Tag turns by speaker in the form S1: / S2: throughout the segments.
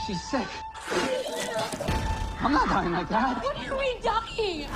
S1: She's sick. I'm not dying like that.
S2: What are we dying?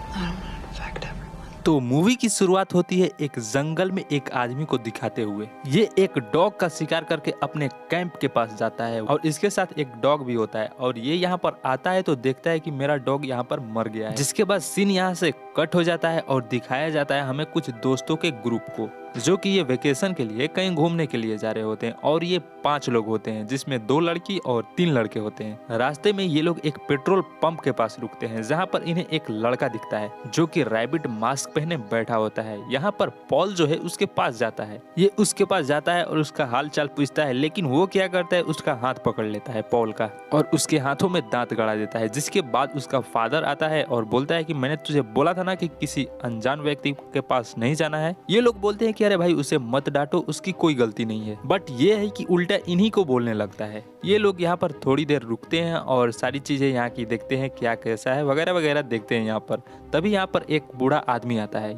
S1: I don't want to infect everyone.
S3: तो movie की शुरुआत होती है एक जंगल में एक आदमी को दिखाते हुए। ये एक डॉग का शिकार करके अपने कैंप के पास जाता है और इसके साथ एक डॉग भी होता है और ये यहाँ पर आता है तो देखता है कि मेरा डॉग यहाँ पर मर गया है। जिसके बाद सीन यहाँ से कट हो जाता है और दिखाया जाता है हमें कुछ दोस्तों के ग्रुप को, जो कि ये वेकेशन के लिए कहीं घूमने के लिए जा रहे होते हैं और ये 5 लोग होते हैं जिसमें 2 लड़की और 3 लड़के होते हैं। रास्ते में ये लोग एक पेट्रोल पंप के पास रुकते हैं जहाँ पर इन्हें एक लड़का दिखता है जो कि रैबिट मास्क पहने बैठा होता है। यहाँ पर पॉल जो है उसके पास जाता है। ये उसके पास जाता है और उसका हाल चाल पूछता है, लेकिन वो क्या करता है उसका हाथ पकड़ लेता है पॉल का और उसके हाथों में दांत गड़ा देता है। जिसके बाद उसका फादर आता है और बोलता है कि मैंने तुझे बोला था ना कि किसी अनजान व्यक्ति के पास नहीं जाना है। ये लोग बोलते हैं कि अरे भाई उसे मत डांटो, उसकी कोई गलती नहीं है। बट ये है कि उल्टा इन्हीं को बोलने लगता है। ये लोग यहाँ पर थोड़ी देर रुकते हैं और सारी चीजें यहाँ की देखते हैं क्या कैसा है वगैरह वगैरह देखते हैं यहाँ पर। तभी यहाँ पर एक बूढ़ा आदमी आता है।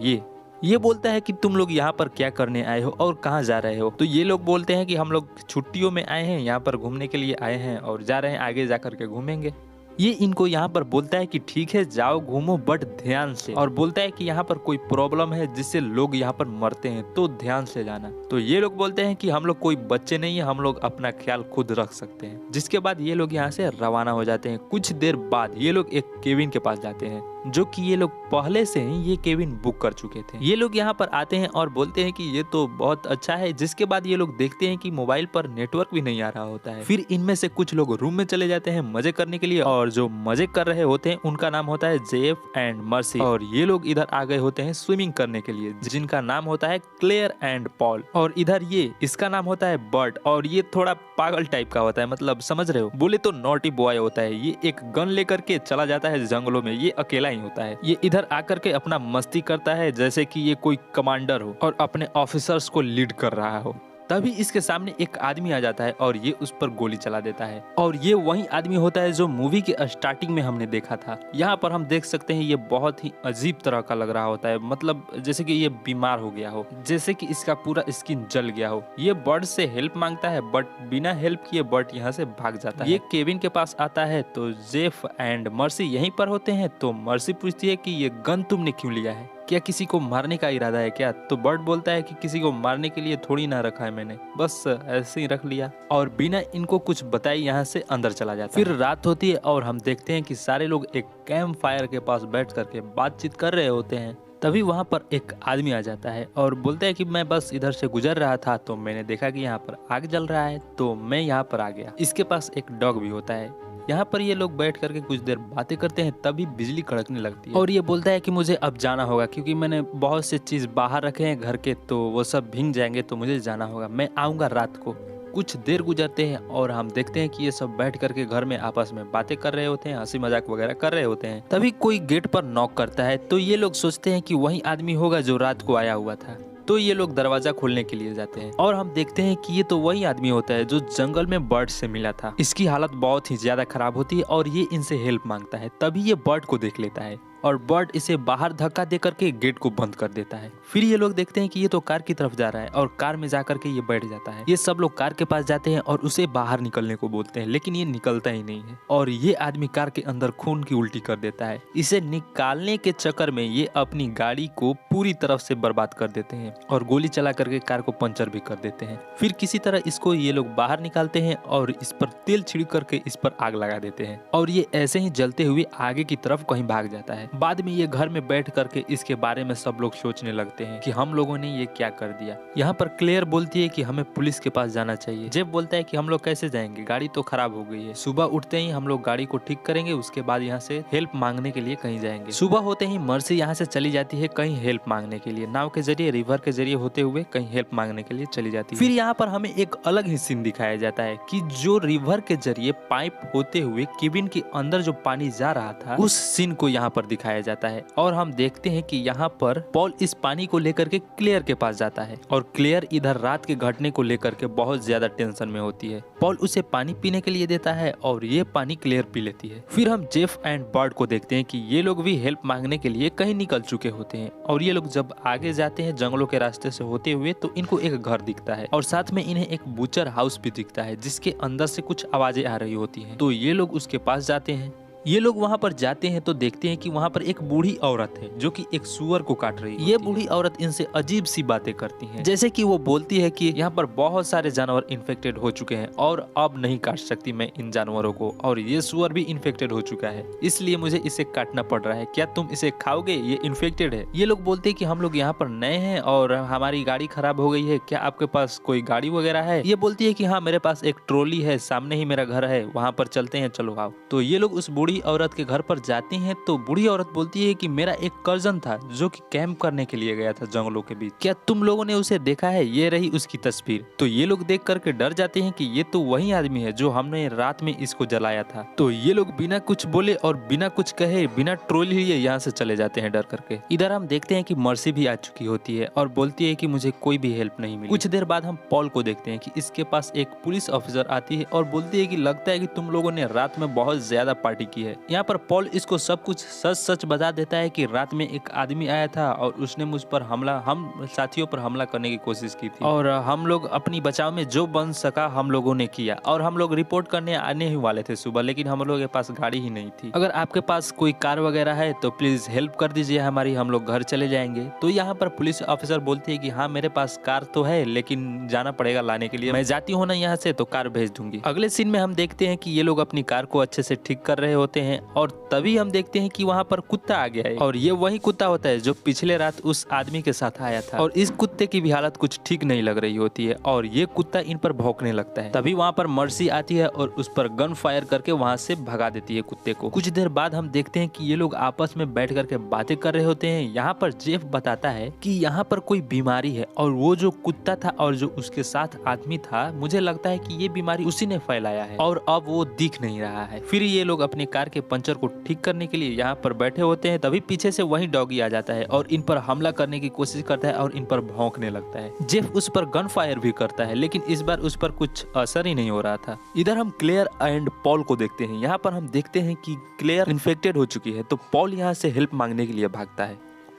S3: ये बोलता है कि तुम लोग यहाँ पर क्या करने आए हो और कहाँ जा रहे हो। तो ये लोग बोलते हैं कि हम लोग छुट्टियों में आए हैं, यहाँ पर घूमने के लिए आए हैं और जा रहे हैं आगे जा करके घूमेंगे। ये इनको यहाँ पर बोलता है कि ठीक है जाओ घूमो बट ध्यान से, और बोलता है कि यहाँ पर कोई प्रॉब्लम है जिससे लोग यहाँ पर मरते हैं तो ध्यान से जाना। तो ये लोग बोलते हैं कि हम लोग कोई बच्चे नहीं है, हम लोग अपना ख्याल खुद रख सकते हैं। जिसके बाद ये लोग यहाँ से रवाना हो जाते हैं। कुछ देर बाद ये लोग एक केबिन के पास जाते हैं जो कि ये लोग पहले से ही ये केबिन बुक कर चुके थे। ये लोग यहाँ पर आते हैं और बोलते हैं कि ये तो बहुत अच्छा है। जिसके बाद ये लोग देखते हैं कि मोबाइल पर नेटवर्क भी नहीं आ रहा होता है। फिर इनमें से कुछ लोग रूम में चले जाते हैं मजे करने के लिए और जो मजे कर रहे होते हैं उनका नाम होता है जेफ एंड मर्सी और ये लोग इधर आ गए होते हैं स्विमिंग करने के लिए जिनका नाम होता है क्लेयर एंड पॉल। और इधर ये इसका नाम होता है बर्ट और ये थोड़ा पागल टाइप का होता है, मतलब समझ रहे हो, बोले तो नॉटी बॉय होता है। ये एक गन लेकर के चला जाता है जंगलों में, ये अकेला ही होता है। ये इधर आकर के अपना मस्ती करता है जैसे कि ये कोई कमांडर हो और अपने ऑफिसर्स को लीड कर रहा हो। तभी इसके सामने एक आदमी आ जाता है और ये उस पर गोली चला देता है और ये वही आदमी होता है जो मूवी के स्टार्टिंग में हमने देखा था। यहाँ पर हम देख सकते हैं ये बहुत ही अजीब तरह का लग रहा होता है, मतलब जैसे कि ये बीमार हो गया हो, जैसे कि इसका पूरा स्किन जल गया हो। ये बर्ड से हेल्प मांगता है बट बिना हेल्प किए बर्ड यहाँ से भाग जाता है। ये केबिन के पास आता है तो जेफ एंड मर्सी यहीं पर होते हैं। तो मर्सी पूछती है कि ये गन तुमने क्यों लिया है, क्या किसी को मारने का इरादा है क्या? तो बर्ड बोलता है कि किसी को मारने के लिए थोड़ी ना रखा है मैंने, बस ऐसे ही रख लिया। और बिना इनको कुछ बताए यहाँ से अंदर चला जाता है। फिर रात होती है और हम देखते हैं कि सारे लोग एक कैंप फायर के पास बैठ करके बातचीत कर रहे होते हैं। तभी वहाँ पर एक आदमी आ जाता है और बोलता है कि मैं बस इधर से गुजर रहा था तो मैंने देखा कि यहाँ पर आग जल रहा है तो मैं यहाँ पर आ गया। इसके पास एक डॉग भी होता है। यहाँ पर ये लोग बैठ करके कुछ देर बातें करते हैं तभी बिजली कड़कने लगती है और ये बोलता है कि मुझे अब जाना होगा क्योंकि मैंने बहुत से चीज बाहर रखे हैं घर के, तो वो सब भीग जाएंगे तो मुझे जाना होगा, मैं आऊंगा रात को। कुछ देर गुजरते हैं और हम देखते हैं कि ये सब बैठ करके घर में आपस में बातें कर रहे होते हैं, हंसी मजाक वगैरह कर रहे होते हैं। तभी कोई गेट पर नॉक करता है तो ये लोग सोचते हैं कि वही आदमी होगा जो रात को आया हुआ था। तो ये लोग दरवाजा खोलने के लिए जाते हैं और हम देखते हैं कि ये तो वही आदमी होता है जो जंगल में बर्ड से मिला था। इसकी हालत बहुत ही ज्यादा खराब होती है और ये इनसे हेल्प मांगता है। तभी ये बर्ड को देख लेता है और बर्ड इसे बाहर धक्का दे करके गेट को बंद कर देता है। फिर ये लोग देखते हैं कि ये तो कार की तरफ जा रहा है और कार में जाकर के ये बैठ जाता है। ये सब लोग कार के पास जाते हैं और उसे बाहर निकलने को बोलते हैं लेकिन ये निकलता ही नहीं है और ये आदमी कार के अंदर खून की उल्टी कर देता है। इसे निकालने के चक्कर में ये अपनी गाड़ी को पूरी तरफ से बर्बाद कर देते हैं और गोली चला करके कार को पंचर भी कर देते हैं। फिर किसी तरह इसको ये लोग बाहर निकालते हैं और इस पर तेल छिड़क करके इस पर आग लगा देते हैं और ये ऐसे ही जलते हुए आगे की तरफ कहीं भाग जाता है। बाद में ये घर में बैठ करके इसके बारे में सब लोग सोचने लगते हैं कि हम लोगों ने ये क्या कर दिया। यहाँ पर क्लेयर बोलती है कि हमें पुलिस के पास जाना चाहिए। जेफ बोलता है कि हम लोग कैसे जाएंगे, गाड़ी तो खराब हो गई है। सुबह उठते ही हम लोग गाड़ी को ठीक करेंगे, उसके बाद यहाँ से हेल्प मांगने के लिए कहीं जाएंगे। सुबह होते ही मर्सी यहाँ से चली जाती है कहीं हेल्प मांगने के लिए, नाव के जरिए रिवर के जरिए होते हुए कहीं हेल्प मांगने के लिए चली जाती है। फिर यहाँ पर हमें एक अलग ही सीन दिखाया जाता है कि जो रिवर के जरिए पाइप होते हुए केबिन के अंदर जो पानी जा रहा था उस सीन को यहाँ पर दिखाया जाता है और हम देखते हैं कि यहाँ पर पॉल इस पानी को लेकर के क्लेयर के पास जाता है और क्लेयर इधर रात के घटने को लेकर के बहुत ज्यादा टेंशन में होती है। पॉल उसे पानी पीने के लिए देता है और ये पानी क्लेयर पी लेती है। फिर हम जेफ एंड बर्ड को देखते हैं कि ये लोग भी हेल्प मांगने के लिए कहीं निकल चुके होते हैं और ये लोग जब आगे जाते हैं जंगलों के रास्ते से होते हुए तो इनको एक घर दिखता है और साथ में इन्हें एक बूचर हाउस भी दिखता है जिसके अंदर से कुछ आवाजें आ रही होती हैं। तो ये लोग उसके पास जाते हैं। ये लोग वहां पर जाते हैं तो देखते हैं कि वहां पर एक बूढ़ी औरत है जो कि एक सुअर को काट रही है। ये बूढ़ी औरत इनसे अजीब सी बातें करती है, जैसे कि वो बोलती है कि यहाँ पर बहुत सारे जानवर इन्फेक्टेड हो चुके हैं और अब नहीं काट सकती मैं इन जानवरों को, और ये सुअर भी इन्फेक्टेड हो चुका है इसलिए मुझे इसे काटना पड़ रहा है। क्या तुम इसे खाओगे? ये इन्फेक्टेड है। ये लोग बोलते हैं कि हम लोग यहाँ पर नए हैं और हमारी गाड़ी खराब हो गई है, क्या आपके पास कोई गाड़ी वगैरह है? ये बोलती है कि हाँ मेरे पास एक ट्रॉली है, सामने ही मेरा घर है, वहाँ पर चलते हैं, चलो आओ। तो ये लोग उस बूढ़ी औरत के घर पर जाते हैं तो बूढ़ी औरत बोलती है कि मेरा एक कजन था जो कि कैंप करने के लिए गया था जंगलों के बीच, क्या तुम लोगों ने उसे देखा है? ये रही उसकी तस्वीर। तो ये लोग देख करके डर जाते हैं कि ये तो वही आदमी है जो हमने रात में इसको जलाया था। तो ये लोग बिना कुछ बोले और बिना कुछ कहे बिना ट्रॉली लिए यहाँ से चले जाते हैं डर करके। इधर हम देखते हैं कि मर्सी भी आ चुकी होती है और बोलती है कि मुझे कोई भी हेल्प नहीं मिली। कुछ देर बाद हम पॉल को देखते हैं कि इसके पास एक पुलिस ऑफिसर आती है और बोलती है कि लगता है कि तुम लोगों ने रात में बहुत ज्यादा पार्टी की है। यहाँ पर पॉल इसको सब कुछ सच सच बता देता है कि रात में एक आदमी आया था और उसने मुझ पर हम साथियों पर हमला करने की कोशिश की थी और हम लोग अपनी बचाव में जो बन सका हम लोगों ने किया और हम लोग रिपोर्ट करने आने ही वाले थे सुबह, लेकिन हम लोगों के पास गाड़ी ही नहीं थी। अगर आपके पास कोई कार वगैरह है तो प्लीज हेल्प कर दीजिए हमारी, हम लोग घर चले जाएंगे। तो यहाँ पर पुलिस ऑफिसर बोलती है कि हाँ मेरे पास कार तो है लेकिन जाना पड़ेगा लाने के लिए, मैं जाती हूँ ना यहाँ से तो कार भेज दूंगी। अगले सीन में हम देखते हैं कि ये लोग अपनी कार को अच्छे से ठीक कर रहे होते हैं और तभी हम देखते हैं कि वहाँ पर कुत्ता आ गया है और ये वही कुत्ता होता है जो पिछले रात उस आदमी के साथ आया था और इस कुत्ते की भी हालत कुछ ठीक नहीं लग रही होती है और ये कुत्ता इन पर भौंकने लगता है। तभी वहाँ पर मर्सी आती है और उस पर गन फायर करके वहाँ से भगा देती है कुत्ते को। कुछ देर बाद हम देखते हैं कि ये लोग आपस में बैठ करके बातें कर रहे होते हैं। यहाँ पर जेफ बताता है कि यहाँ पर कोई बीमारी है और वो जो कुत्ता था और जो उसके साथ आदमी था मुझे लगता है कि ये बीमारी उसी ने फैलाया है और अब वो दिख नहीं रहा है। फिर ये लोग अपने कार के पंचर को ठीक करने के लिए यहाँ पर बैठे होते हैं। तभी पीछे से वही डॉगी आ जाता है और इन पर हमला करने की कोशिश करता है और इन पर भौंकने लगता है। जेफ उस पर गन फायर भी करता है लेकिन इस बार उस पर कुछ असर ही नहीं हो रहा था। इधर हम क्लेयर एंड पॉल को देखते हैं। यहाँ पर हम देखते हैं कि क्लेयर इन्फेक्टेड हो चुकी है तो पॉल यहाँ से हेल्प मांगने के लिए भागता है।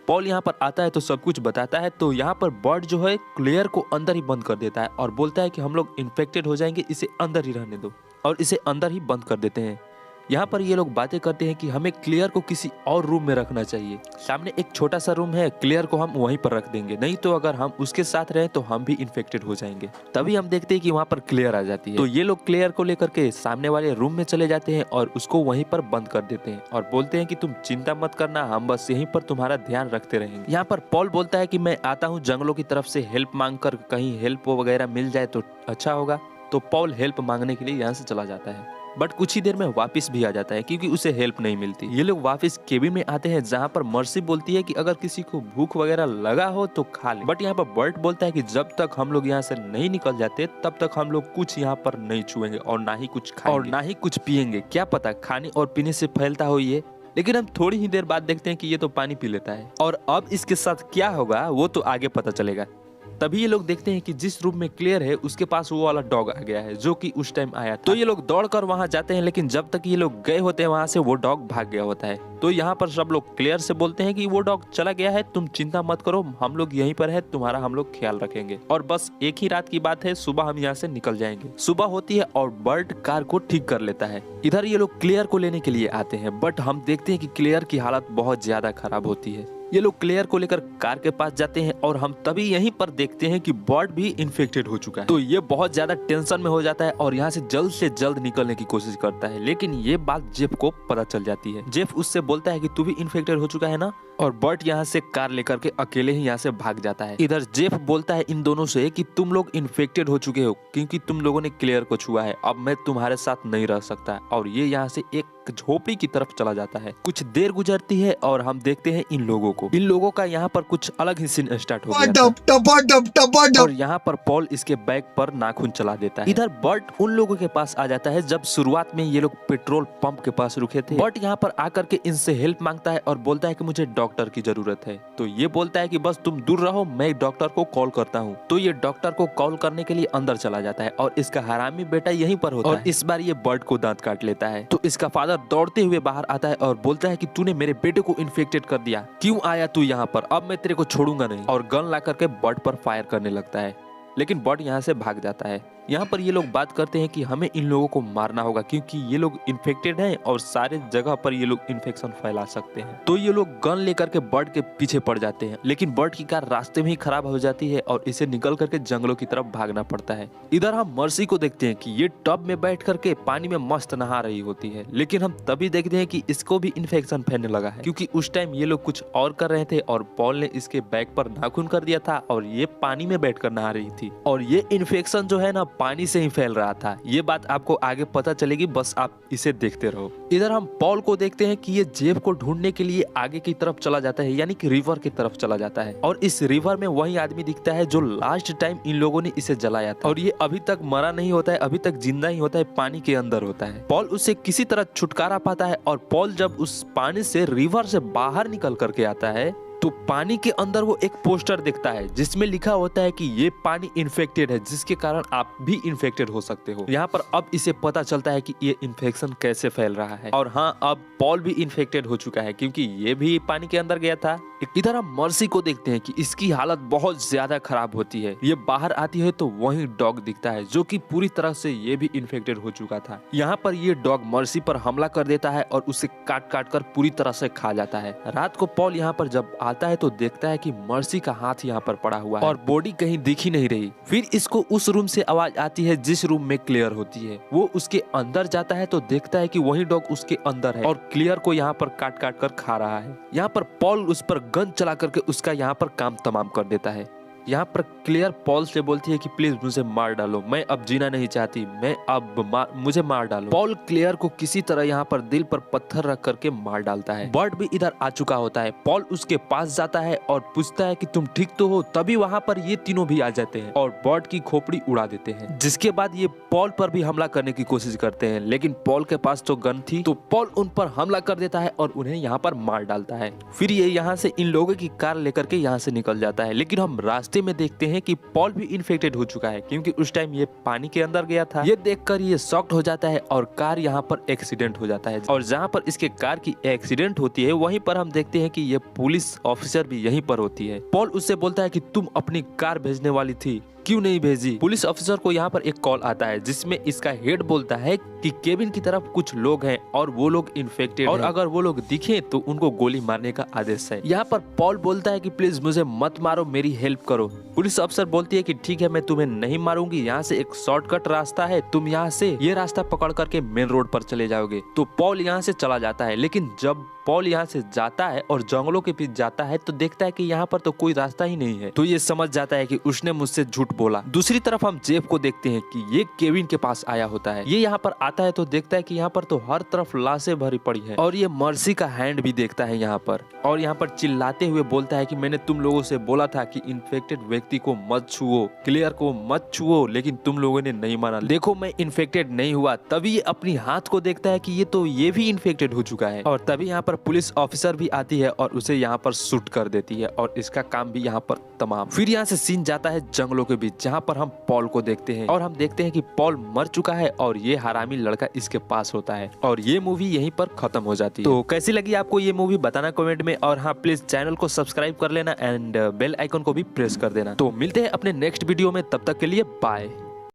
S3: पॉल यहाँ पर आता है तो सब कुछ बताता है। तो यहाँ पर बर्ड जो है क्लेयर को अंदर ही बंद कर देता है और बोलता है कि हम लोग इन्फेक्टेड हो जाएंगे, इसे अंदर ही रहने दो, और इसे अंदर ही बंद कर देते हैं। यहाँ पर ये लोग बातें करते हैं कि हमें क्लियर को किसी और रूम में रखना चाहिए। सामने एक छोटा सा रूम है, क्लियर को हम वहीं पर रख देंगे, नहीं तो अगर हम उसके साथ रहे तो हम भी इन्फेक्टेड हो जाएंगे। तभी हम देखते हैं कि वहाँ पर क्लियर आ जाती है। तो ये लोग क्लियर को लेकर के सामने वाले रूम में चले जाते हैं और उसको वहीं पर बंद कर देते हैं और बोलते हैं कि तुम चिंता मत करना, हम बस यहीं पर तुम्हारा ध्यान रखते रहेंगे। यहाँ पर पॉल बोलता है कि मैं आता हूँ जंगलों की तरफ से हेल्प मांग कर, कहीं हेल्प वगैरह मिल जाए तो अच्छा होगा। तो पॉल हेल्प मांगने के लिए यहाँ से चला जाता है बट कुछ ही देर में वापस भी आ जाता है क्योंकि उसे हेल्प नहीं मिलती। ये लोग वापस केबिन में आते हैं जहाँ पर मर्सी बोलती है कि अगर किसी को भूख वगैरह लगा हो तो खा ले। बट यहाँ पर बर्ट बोलता है कि जब तक हम लोग यहाँ से नहीं निकल जाते तब तक हम लोग कुछ यहाँ पर नहीं छुएंगे और ना ही कुछ खाएंगे और ना ही कुछ पिएंगे। क्या पता खाने और पीने से फैलता हो ये। लेकिन हम थोड़ी ही देर बाद देखते हैं कि ये तो पानी पी लेता है और अब इसके साथ क्या होगा वो तो आगे पता चलेगा। तभी ये लोग देखते हैं कि जिस रूम में क्लियर है उसके पास वो वाला डॉग आ गया है जो कि उस टाइम आया था। तो ये लोग दौड़कर वहां जाते हैं लेकिन जब तक ये लोग गए होते हैं वहां से वो डॉग भाग गया होता है। तो यहाँ पर सब लोग क्लियर से बोलते हैं कि वो डॉग चला गया है, तुम चिंता मत करो, हम लोग यहीं पर है, तुम्हारा हम लोग ख्याल रखेंगे और बस एक ही रात की बात है, सुबह हम यहाँ से निकल जाएंगे। सुबह होती है और बर्ट कार को ठीक कर लेता है। इधर ये लोग क्लियर को लेने के लिए आते हैं बट हम देखते हैं कि क्लियर की हालत बहुत ज्यादा खराब होती है। ये लोग क्लियर को लेकर कार के पास जाते हैं और हम तभी यहीं पर देखते हैं कि बर्ड भी इन्फेक्टेड हो चुका है। तो ये बहुत ज्यादा टेंशन में हो जाता है और यहाँ से जल्द निकलने की कोशिश करता है, लेकिन ये बात जेफ को पता चल जाती है। जेफ उससे बोलता है कि तू भी इन्फेक्टेड हो चुका है ना, और बर्ट यहाँ से कार लेकर के अकेले ही यहाँ से भाग जाता है। इधर जेफ बोलता है इन दोनों से कि तुम लोग इन्फेक्टेड हो चुके हो क्योंकि तुम लोगों ने क्लेयर को छुआ है, अब मैं तुम्हारे साथ नहीं रह सकता। और ये यहाँ से एक झोपड़ी की तरफ चला जाता है। कुछ देर गुजरती है और हम देखते हैं इन लोगों का यहाँ पर कुछ अलग ही सीन स्टार्ट हो गया था। और यहाँ पर पॉल इसके बैग पर नाखून चला देता है। इधर बर्ट उन लोगों के पास आ जाता है जब शुरुआत में ये लोग पेट्रोल पंप के पास रुके थे। बर्ट यहाँ पर आकर के इनसे हेल्प मांगता है और बोलता है कि मुझे डॉक्टर की जरूरत है। तो ये बोलता है कि बस तुम दूर रहो, मैं डॉक्टर को कॉल करता हूँ। तो ये डॉक्टर को कॉल करने के लिए अंदर चला जाता है और इसका हरामी बेटा यहीं पर होता है। और इस बार ये बर्ट को दांत काट लेता है। तो इसका फादर दौड़ते हुए बाहर आता है और बोलता है कि तूने मेरे बेटे को इन्फेक्टेड कर दिया, क्यों आया तू यहाँ पर, अब मैं तेरे को छोड़ूंगा नहीं। और गन ला करके बर्ट पर फायर करने लगता है, लेकिन बर्ट यहाँ से भाग जाता है। यहाँ पर ये लोग बात करते हैं कि हमें इन लोगों को मारना होगा क्योंकि ये लोग इन्फेक्टेड हैं और सारे जगह पर ये लोग इन्फेक्शन फैला सकते हैं। तो ये लोग गन लेकर के बर्ट के पीछे पड़ जाते हैं, लेकिन बर्ट की कार रास्ते में ही खराब हो जाती है और इसे निकल करके जंगलों की तरफ भागना पड़ता है। इधर हम मर्सी को देखते हैं कि ये टब में बैठ करके पानी में मस्त नहा रही होती है, लेकिन हम तभी देखते हैं कि इसको भी इन्फेक्शन फैलने लगा है क्योंकि उस टाइम ये लोग कुछ और कर रहे थे और पॉल ने इसके बैग पर नाखून कर दिया था और ये पानी में बैठकर नहा रही थी। और ये इन्फेक्शन जो है ना पानी से ही फैल रहा था। ये बात आपको आगे पता चलेगी, बस आप इसे देखते रहो। इधर हम पॉल को देखते हैं कि ये जेफ को ढूंढने के लिए आगे की तरफ चला जाता है, यानी कि रिवर की तरफ चला जाता है। और इस रिवर में वही आदमी दिखता है जो लास्ट टाइम इन लोगों ने इसे जलाया था। और ये अभी तक मरा नहीं होता है, अभी तक जिंदा ही होता है, पानी के अंदर होता है। पॉल उससे किसी तरह छुटकारा पाता है और पॉल जब उस पानी से रिवर से बाहर निकल करके आता है तो पानी के अंदर वो एक पोस्टर दिखता है जिसमें लिखा होता है कि ये पानी इन्फेक्टेड है, जिसके कारण आप भी इन्फेक्टेड हो सकते हो। यहाँ पर अब इसे पता चलता है कि ये इन्फेक्शन कैसे फैल रहा है। और हाँ, अब पॉल भी इन्फेक्टेड हो चुका है क्योंकि ये भी पानी के अंदर गया था। इधर हम मर्सी को देखते हैं कि इसकी हालत बहुत ज्यादा खराब होती है। ये बाहर आती है तो वही डॉग दिखता है जो कि पूरी तरह से ये भी इन्फेक्टेड हो चुका था। यहाँ पर ये डॉग मर्सी पर हमला कर देता है और उसे काट काट कर पूरी तरह से खा जाता है। रात को पॉल यहाँ पर जब आता है तो देखता है कि मर्सी का हाथ यहाँ पर पड़ा हुआ है और बॉडी कहीं दिख ही नहीं रही। फिर इसको उस रूम से आवाज आती है जिस रूम में क्लियर होती है। वो उसके अंदर जाता है तो देखता है कि वही डॉग उसके अंदर है और क्लियर को यहाँ पर काट काट कर खा रहा है। यहाँ पर पॉल उस पर गन चला करके उसका यहाँ पर काम तमाम कर देता है। यहाँ पर क्लियर पॉल से बोलती है कि प्लीज मुझे मार डालो, मैं अब जीना नहीं चाहती, मैं अब मुझे मार डालो। पॉल क्लियर को किसी तरह यहाँ पर दिल पर पत्थर रख करके मार डालता है। बर्ट भी इधर आ चुका होता है। पॉल उसके पास जाता है और पूछता है कि तुम ठीक तो हो। तभी वहाँ पर ये तीनों भी आ जाते हैं और बर्ट की खोपड़ी उड़ा देते हैं, जिसके बाद ये पॉल पर भी हमला करने की कोशिश करते हैं, लेकिन पॉल के पास तो गन थी तो पॉल उन पर हमला कर देता है और उन्हें यहाँ पर मार डालता है। फिर ये यहाँ से इन लोगों की कार लेकर के यहाँ से निकल जाता है, लेकिन हम रास्ते में देखते हैं कि पॉल भी इन्फेक्टेड हो चुका है क्योंकि उस टाइम ये पानी के अंदर गया था। ये देखकर ये शॉक्ड हो जाता है और कार यहाँ पर एक्सीडेंट हो जाता है। और जहाँ पर इसके कार की एक्सीडेंट होती है वहीं पर हम देखते हैं कि ये पुलिस ऑफिसर भी यहीं पर होती है। पॉल उससे बोलता है कि तुम अपनी कार भेजने वाली थी, क्यों नहीं भेजी। पुलिस ऑफिसर को यहाँ पर एक कॉल आता है जिसमें इसका हेड बोलता है कि केबिन की तरफ कुछ लोग हैं और वो लोग इन्फेक्टेड और अगर वो लोग दिखे तो उनको गोली मारने का आदेश है। यहाँ पर पॉल बोलता है कि प्लीज मुझे मत मारो, मेरी हेल्प करो। पुलिस अफसर बोलती है कि ठीक है, मैं तुम्हें नहीं मारूंगी, यहाँ से एक शॉर्टकट रास्ता है, तुम यहाँ से ये रास्ता पकड़ करके मेन रोड पर चले जाओगे। तो पॉल यहाँ से चला जाता है, लेकिन जब पॉल यहाँ से जाता है और जंगलों के बीच जाता है तो देखता है कि यहाँ पर तो कोई रास्ता ही नहीं है। तो ये समझ जाता है कि उसने मुझसे झूठ बोला। दूसरी तरफ हम जेफ को देखते हैं कि ये केविन के पास आया होता है। ये यहाँ पर आता है तो देखता है कि यहाँ पर तो हर तरफ लाशें भरी पड़ी है और ये मर्सी का हैंड भी देखता है यहाँ पर, और यहाँ पर चिल्लाते हुए बोलता है कि मैंने तुम लोगों से बोला था कि इन्फेक्टेड व्यक्ति को मत छुओ, क्लियर को मत छुओ, लेकिन तुम लोगों ने नहीं माना। देखो मैं इन्फेक्टेड नहीं हुआ। तभी ये अपनी हाथ को देखता है कि ये भी इन्फेक्टेड हो चुका है। और तभी यहाँ पर पुलिस ऑफिसर भी आती है और उसे यहाँ पर शूट कर देती है और इसका काम भी यहाँ पर तमाम। फिर यहाँ से सीन जाता है जंगलों के बीच, जहाँ पर हम पॉल को देखते हैं और हम देखते हैं कि पॉल मर चुका है और ये हरामी लड़का इसके पास होता है और ये मूवी यहीं पर खत्म हो जाती है। तो कैसी लगी आपको ये मूवी बताना कमेंट में, और हाँ प्लीज चैनल को सब्सक्राइब कर लेना एंड बेल आइकन को भी प्रेस कर देना। तो मिलते हैं अपने नेक्स्ट वीडियो में, तब तक के लिए बाय।